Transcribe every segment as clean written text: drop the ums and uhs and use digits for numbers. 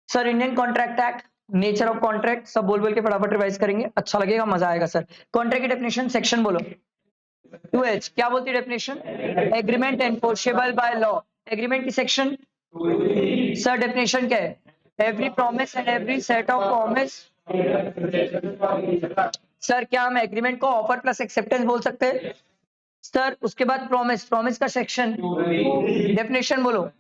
Sir Indian contract act, nature of contract, सब बोल बोल के फटाफट रिवाइज करेंगे, अच्छा लगेगा, मजा आएगा सर। कॉन्ट्रैक्ट की डेफिनेशन सेक्शन बोलो। 2H क्या बोलती है definition? Agreement enforceable by law. Agreement की सेक्शन सर डेफिनेशन क्या है? Every promise and every set of promise. Sir क्या हम एग्रीमेंट को ऑफर प्लस एक्सेप्टेंस बोल सकते हैं? सर उसके बाद प्रॉमिस, प्रॉमिस का सेक्शन डेफिनेशन बोलो।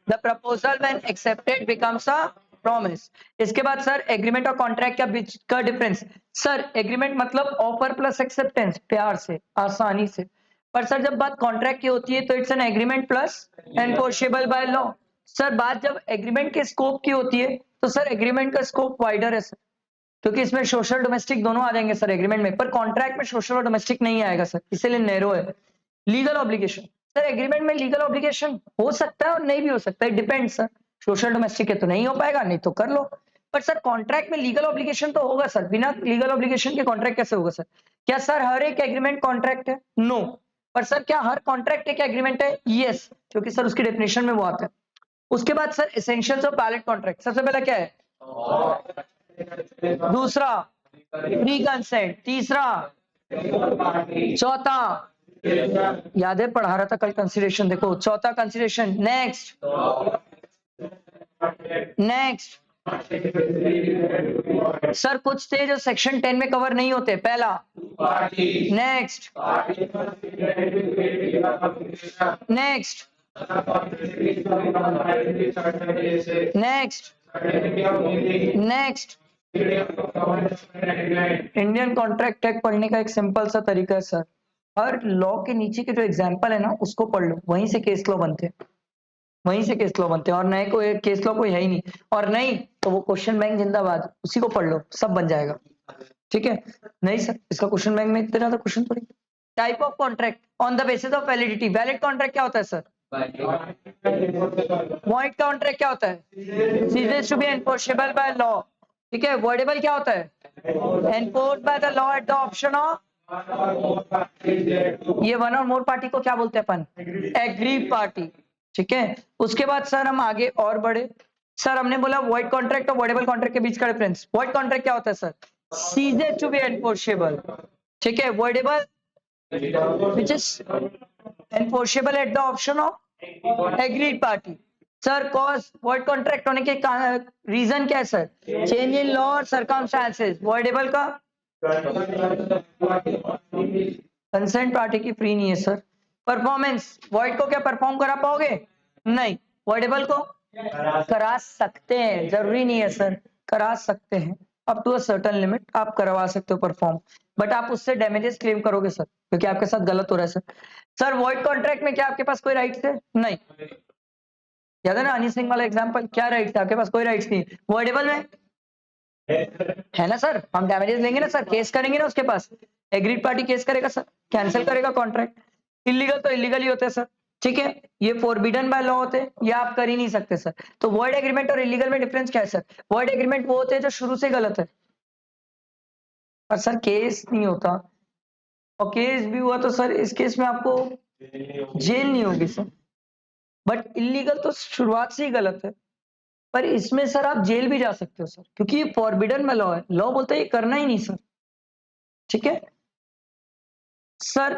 The proposal when accepted becomes a promise। इसके बाद सर एग्रीमेंट और कॉन्ट्रैक्ट का बीच का डिफरेंस। सर एग्रीमेंट मतलब ऑफर प्लस एक्सेप्टेंस, प्यार से, आसानी से। पर सर जब बात कॉन्ट्रैक्ट की होती है तो it's an agreement plus enforceable by law. Sir बात जब एग्रीमेंट के स्कोप की होती है तो सर एग्रीमेंट का स्कोप वाइडर है सर, क्योंकि इसमें सोशल डोमेस्टिक दोनों आ जाएंगे सर एग्रीमेंट में, पर कॉन्ट्रैक्ट में सोशल और डोमेस्टिक नहीं आएगा सर, इसीलिए नैरो है। लीगल ऑब्लिगेशन, सर एग्रीमेंट में लीगल ऑब्लिगेशन हो सकता है और नहीं भी हो सकता है, डिपेंड सर। सोशल डोमेस्टिक है तो नहीं हो पाएगा, नहीं तो कर लो। पर सर कॉन्ट्रैक्ट में लीगल ऑब्लिगेशन तो होगा सर, बिना लीगल ऑब्लिगेशन के कॉन्ट्रैक्ट कैसे होगा सर? क्या सर हर एक एग्रीमेंट कॉन्ट्रैक्ट है? नो। पर सर क्या हर कॉन्ट्रैक्ट एक एग्रीमेंट है? यस, क्योंकि सर उसकी डेफिनेशन में वो आता है। उसके बाद sir essentials of valid contract, सबसे पहला क्या है? दूसरा प्री कंसेंट, तीसरा, चौथा याद है पढ़ा रहा था कल कंसीडरेशन, देखो चौथा कंसीडरेशन। नेक्स्ट नेक्स्ट सर कुछ थे जो सेक्शन 10 में कवर नहीं होते, पहला। Next next next next Indian contract act पढ़ने का एक सिंपल सा तरीका है सर, हर लॉ के नीचे के जो एग्जांपल है ना उसको पढ़ लो, वहीं से केस लॉ बनते हैं, वहीं से केस लॉ बनते हैं, और नए कोई केस लॉ कोई है ही नहीं, और नहीं तो वो क्वेश्चन बैंक जिंदाबाद, उसी को पढ़ लो, सब बन जाएगा। ठीक है? नहीं सर इसका क्वेश्चन बैंक में इतने ज्यादा क्वेश्चन थोड़ी। Type of contract on the basis of validity, valid contract क्या होता है सर? वॉइड कॉन्ट्रैक्ट क्या होता है? Ceases to be enforceable by law. ठीक है? वॉइडेबल क्या होता है? Enforce by the law at the option of, ये वन और मोर पार्टी को क्या बोलते हैं अपन? Agree party. ठीक है? उसके बाद सर हम आगे और बढ़े। सर हमने बोला वॉइड कॉन्ट्रैक्ट और वॉइडेबल कॉन्ट्रैक्ट के बीच का डिफरेंस। वॉइड कॉन्ट्रैक्ट क्या होता है sir? Ceases to be enforceable. ठीक है? Voidable which is enforceable at the option of agreed party। Sir cause void contract होने के रीजन क्या है सर? चेंज इन लॉ और सर्कमस्टांसेस। वॉइडेबल का कंसेंट पार्टी की फ्री नहीं है सर। परफॉर्मेंस, वॉइड को क्या परफॉर्म करा पाओगे? नहीं। वॉइडेबल को करा सकते हैं, जरूरी नहीं है सर, करा सकते हैं, up to a certain limit आप करवा सकते हो परफॉर्म, बट आप उससे डैमेजेस क्लेम करोगे सर, क्योंकि आपके साथ गलत हो रहा है सर। सर वॉइड कॉन्ट्रैक्ट में क्या आपके पास कोई राइट्स है? नहीं। याद है ना हनी सिंह वाला एग्जांपल, क्या राइट्स था आपके पास? कोई राइट्स नहीं। वॉइडेबल में है ना सर, हम डैमेजेस लेंगे ना सर, केस करेंगे ना उसके पास, एग्रीड पार्टी केस करेगा सर, कैंसिल करेगा कॉन्ट्रैक्ट। इलीगल तो इलीगल ही होते हैं सर। ठीक है? ये फोरबिडन बाय लॉ होते हैं, ये आप कर ही नहीं सकते सर। तो वॉइड एग्रीमेंट और इलीगल में डिफरेंस क्या है सर? वॉइड एग्रीमेंट वो होते हैं जो शुरू से गलत है, और सर केस नहीं होता, और केस भी हुआ तो सर इस केस में आपको जेल नहीं होगी सर। बट इलीगल तो शुरुआत से ही गलत है, पर इसमें सर आप जेल भी जा सकते हो सर, क्योंकि ये फॉरबिडन में लॉ है, लॉ बोलता है ये करना ही नहीं सर। ठीक है? सर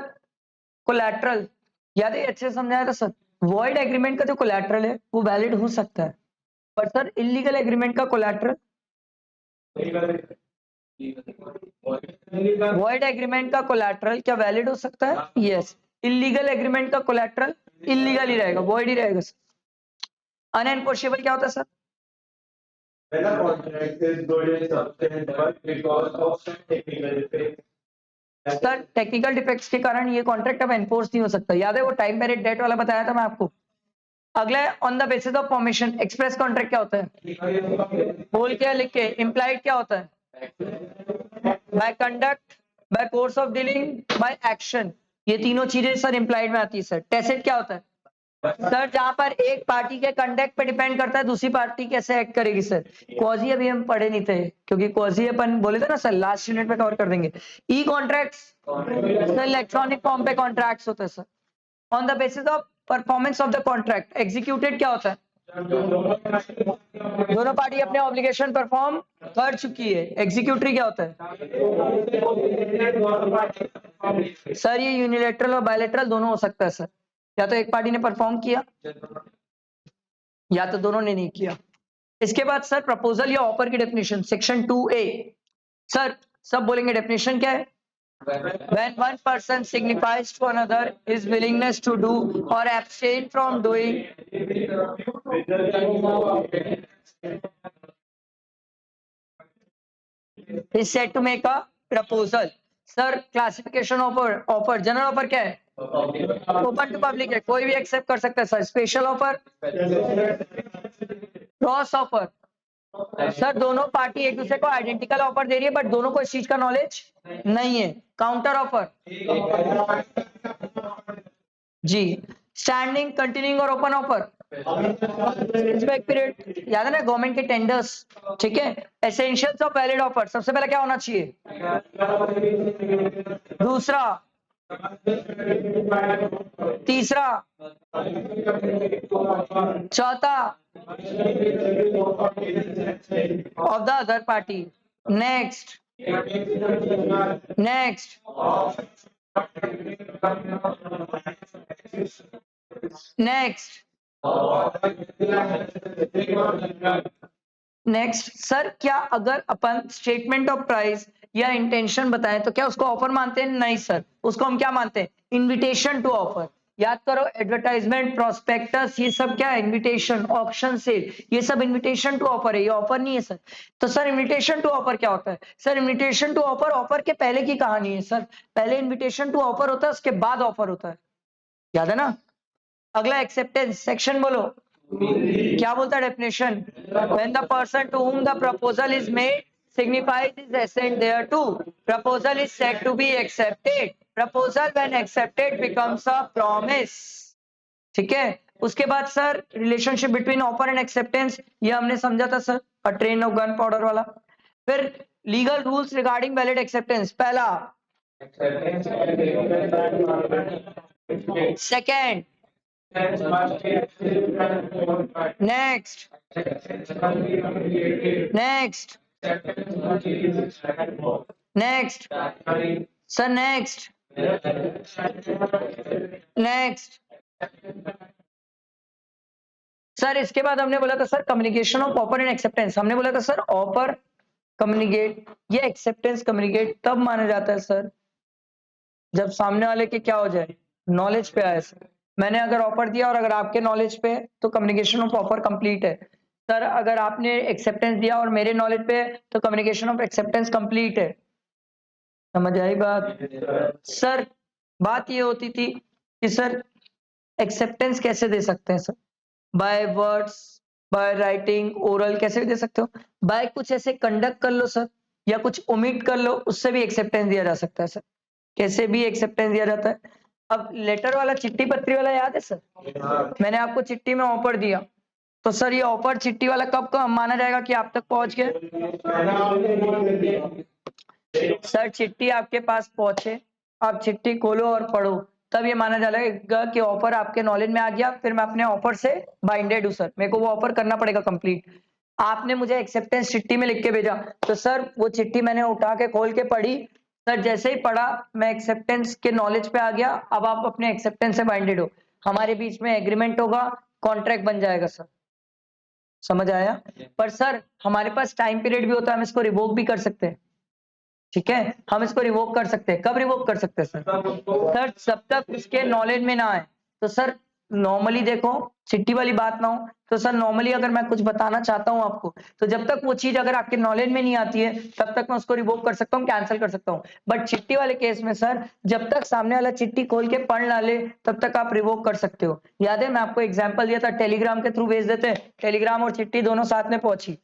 कोलैटरल याद है, अच्छे से समझाया था सर। वॉइड एग्रीमेंट का जो कोलैटरल है वो वैलिड हो सकता है, पर सर इलीगल एग्रीमेंट का कोलैटरल, वॉइड एग्रीमेंट का कोलैटरल क्या वैलिड हो सकता है? यस। इलीगल एग्रीमेंट का कोलैटरल इलीगल ही रहेगा, वॉइड ही रहेगा सर। अनएनफोर्सेबल क्या होता है sir? When a contract is good in substance, but because of some technical defects, sir technical defects के कारण ये कॉन्ट्रैक्ट अब एनफोर्स नहीं हो सकता। याद है वो टाइम पीरियड डेट वाला बताया था मैं आपको। अगला है on the basis of formation. Express contract क्या होता है? बोल क्या लिख के। इम्प्लाइड क्या होता है? By conduct, by course of dealing, by action. ये तीनों चीजें सर इम्प्लाइड में आती है सर। टैसिट क्या होता है? सर जहां पर एक पार्टी के कंडक्ट पे डिपेंड करता है दूसरी पार्टी कैसे एक्ट करेगी सर। क्वाजी अभी हम पढ़े नहीं थे क्योंकि क्वाजी अपन बोले थे ना सर लास्ट यूनिट में कवर कर देंगे। ई कॉन्ट्रैक्ट्स सर इलेक्ट्रॉनिक फॉर्म पे कॉन्ट्रैक्ट्स होते हैं sir. On the basis of performance of the contract executed क्या होता है? दोनों पार्टी अपने ऑब्लिगेशन परफॉर्म कर चुकी है। एग्जीक्यूटरी क्या होता है? सर ये यूनिलेटरल और बायलेटरल दोनों हो सकता है सर। या तो एक पार्टी ने परफॉर्म किया या तो दोनों ने नहीं किया। इसके बाद सर प्रपोजल या ऑफर की डेफिनेशन सेक्शन 2A। सर सब बोलेंगे डेफिनेशन क्या है? When one person signifies to another his willingness to do or abstain from doing is said to make a proposal. Sir classification offer general offer क्या है? Open to public है, कोई भी accept कर सकता है sir. Special offer, cross offer. Sir दोनों party एक दूसरे को आइडेंटिकल ऑफर दे रही है बट दोनों को इस चीज का नॉलेज नहीं है। काउंटर ऑफर जी। स्टैंडिंग, कंटिन्यूइंग और ओपन ऑफर पीरियड याद है ना गवर्नमेंट के टेंडर्स, ठीक है। एसेंशियल्स ऑफ वैलिड ऑफर, सबसे पहले क्या होना चाहिए? दूसरा, तीसरा, चौथा of the other party. Next next sir क्या अगर अपन स्टेटमेंट ऑफ प्राइस या इंटेंशन बताएं तो क्या उसको ऑफर मानते हैं? नहीं सर, उसको हम क्या मानते हैं? Invitation to offer. याद करो एडवर्टाइजमेंट, प्रोस्पेक्टस, ये सब क्या है? इनविटेशन, ऑप्शन सेल, ये सब इनविटेशन टू ऑफर है, ये ऑफर नहीं है सर। तो सर इनविटेशन टू ऑफर क्या होता है? Sir invitation to offer offer के पहले की कहानी है सर। पहले इनविटेशन टू ऑफर होता है, उसके बाद ऑफर होता है, याद है ना। अगला एक्सेप्टेंस सेक्शन बोलो क्या बोलता है definition? When the person to whom the proposal is made signifies his assent thereto, proposal is said to be accepted. Proposal when accepted becomes a promise. ठीक है। उसके बाद sir relationship between offer and acceptance, ये हमने समझा था sir, a train of gunpowder वाला। फिर legal rules regarding valid acceptance, पहला, second, next, sir next sir इसके बाद हमने बोला था sir communication of offer and acceptance. हमने बोला था सर ऑफर कम्युनिकेट या एक्सेप्टेंस कम्युनिकेट तब माना जाता है सर जब सामने वाले के क्या हो जाए? नॉलेज पे आए सर। मैंने अगर ऑफर दिया और अगर आपके नॉलेज पे है तो कम्युनिकेशन ऑफ ऑफर कंप्लीट है सर। अगर आपने एक्सेप्टेंस दिया और मेरे नॉलेज पे है तो कम्युनिकेशन ऑफ एक्सेप्टेंस कंप्लीट है। समझ आई बात? सर बात ये होती थी कि सर एक्सेप्टेंस कैसे दे सकते हैं sir? By words, by writing, oral, कैसे भी दे सकते हो। बाय कुछ ऐसे कंडक्ट कर लो सर या कुछ ओमिट कर लो, उससे भी एक्सेप्टेंस दिया जा सकता है सर। कैसे भी एक्सेप्टेंस दिया जाता है। अब लेटर वाला, चिट्ठी पत्री वाला याद है सर? मैंने आपको चिट्ठी में ऑफर दिया तो सर ये ऑफर चिट्ठी वाला कब माना जाएगा कि आप तक पहुंच गया? सर चिट्ठी आपके पास पहुंचे, आप चिट्ठी खोलो और पढ़ो, तब ये माना जाएगा कि ऑफर आपके नॉलेज में आ गया। फिर मैं अपने ऑफर से बाइंडेड हूं सर, मेरे को वो ऑफर करना पड़ेगा कंप्लीट। आपने मुझे एक्सेप्टेंस चिट्ठी में लिख के भेजा तो सर वो चिट्ठी मैंने उठा के खोल के पढ़ी सर। जैसे ही पढ़ा मैं एक्सेप्टेंस के नॉलेज पे आ गया। अब आप अपने एक्सेप्टेंस से बाइंडेड हो, हमारे बीच में एग्रीमेंट होगा, कॉन्ट्रैक्ट बन जाएगा सर। समझ आया? पर सर हमारे पास टाइम पीरियड भी होता है, हम इसको रिवोक भी कर सकते हैं। ठीक है, हम इसको रिवोक कर सकते हैं। कब रिवोक कर सकते हैं सर? सर जब तक उसके नॉलेज में ना आए। तो सर नॉर्मली देखो, चिट्ठी वाली बात ना हो तो सर नॉर्मली अगर मैं कुछ बताना चाहता हूं आपको तो जब तक वो चीज अगर आपके नॉलेज में नहीं आती है तब तक मैं उसको रिवोक कर सकता हूँ, कैंसिल कर सकता हूँ। बट चिट्ठी वाले केस में सर जब तक सामने वाला चिट्ठी खोल के पढ़ ना ले तब तक आप रिवोक कर सकते हो। याद है मैं आपको एग्जाम्पल दिया था, टेलीग्राम के थ्रू भेज देते, टेलीग्राम और चिट्ठी दोनों साथ में पहुंची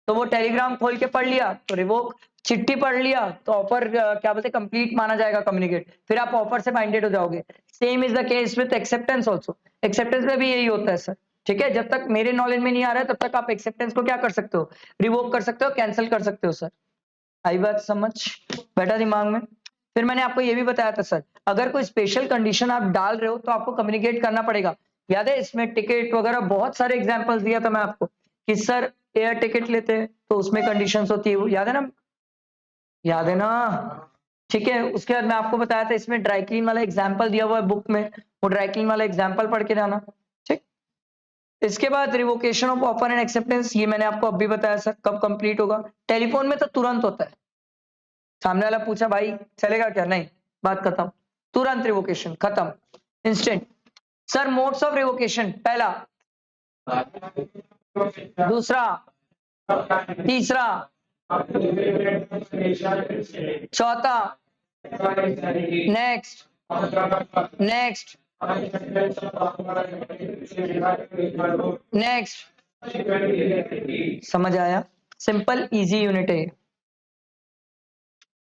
तो वो टेलीग्राम खोल के पढ़ लिया तो रिवोक, चिट्ठी पढ़ लिया तो ऑफर क्या बोलते कंप्लीट माना जाएगा कम्युनिकेट, फिर आप ऑफर से बाइंडेड हो जाओगे। Same is the case with acceptance also, acceptance में भी यही होता है सर, ठीक है। जब तक मेरे नॉलेज में नहीं आ रहा है तब तक आप एक्सेप्टेंस को क्या कर सकते हो, रिवोक कर सकते हो, कैंसिल कर सकते हो सर। आई बात समझ, बैठा दिमाग में। फिर मैंने आपको ये भी बताया था सर, अगर कोई स्पेशल कंडीशन आप डाल रहे हो तो आपको कम्युनिकेट करना पड़ेगा। याद है इसमें टिकट वगैरह बहुत सारे एग्जांपल्स दिया था मैं आपको कि सर एयर टिकट लेते हैं तो उसमें कंडीशंस होती है, वो याद है ना, याद है ना, ठीक है। उसके बाद मैं आपको बताया था इसमें ड्राई क्लीन वाला एग्जाम्पल दिया हुआ है बुक में, वो ड्राई क्लीन वाला एग्जाम्पल पढ़ के जाना, ठीक। इसके बाद revocation of offer and acceptance, ये मैंने आपको अभी बताया सर कब कंप्लीट होगा। टेलीफोन में तो तुरंत होता है, सामने वाला पूछा भाई चलेगा क्या, नहीं, बात खत्म, तुरंत रिवोकेशन खत्म, instant. Sir modes of revocation, पहला, दूसरा, तीसरा, चौथा, नेक्स्ट, नेक्स्ट, नेक्स्ट। समझ आया, सिंपल इजी यूनिट है।